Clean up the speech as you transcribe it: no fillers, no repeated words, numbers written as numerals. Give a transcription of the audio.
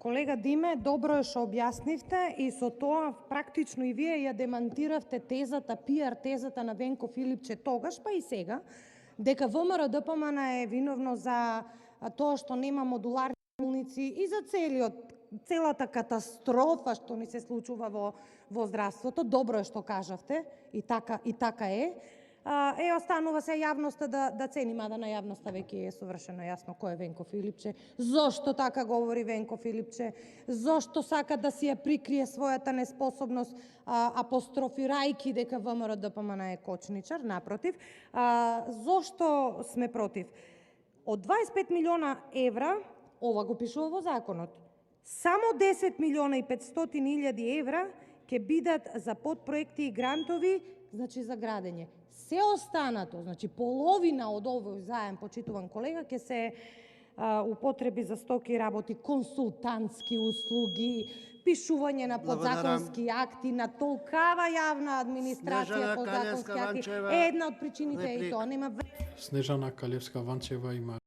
Колега Диме, добро е што објаснивте и со тоа практично и вие ја демантиравте тезата, пиар тезата на Венко Филипче тогаш, па и сега, дека ВМРО-ДПМН е виновно за тоа што нема модуларни болници и за целата катастрофа што ни се случува во здравството. Добро е што кажавте и така е. Останува се јавноста да цени, мада на јавноста веќе е совршено јасно кој е Венко Филипче, зошто така говори Венко Филипче, зошто сака да си ја прикрие својата неспособност, апострофирајќи дека ВМРО-ДПМН е кочничар, напротив. Зошто сме против? Од 25 милиона евра, ова го пишува во законот, само 10 милиона и 500 илјади евра ќе бидат за подпроекти и грантови, значи за градење. Се останато, значи половина од овој заем, почитуван колега, ќе се употреби за стоки и работи, консултантски услуги, пишување на подзаконски акти, на толкава јавна администрација подзаконски акти. Една од причините е и тоа. Снежана Калевска-Ванчева има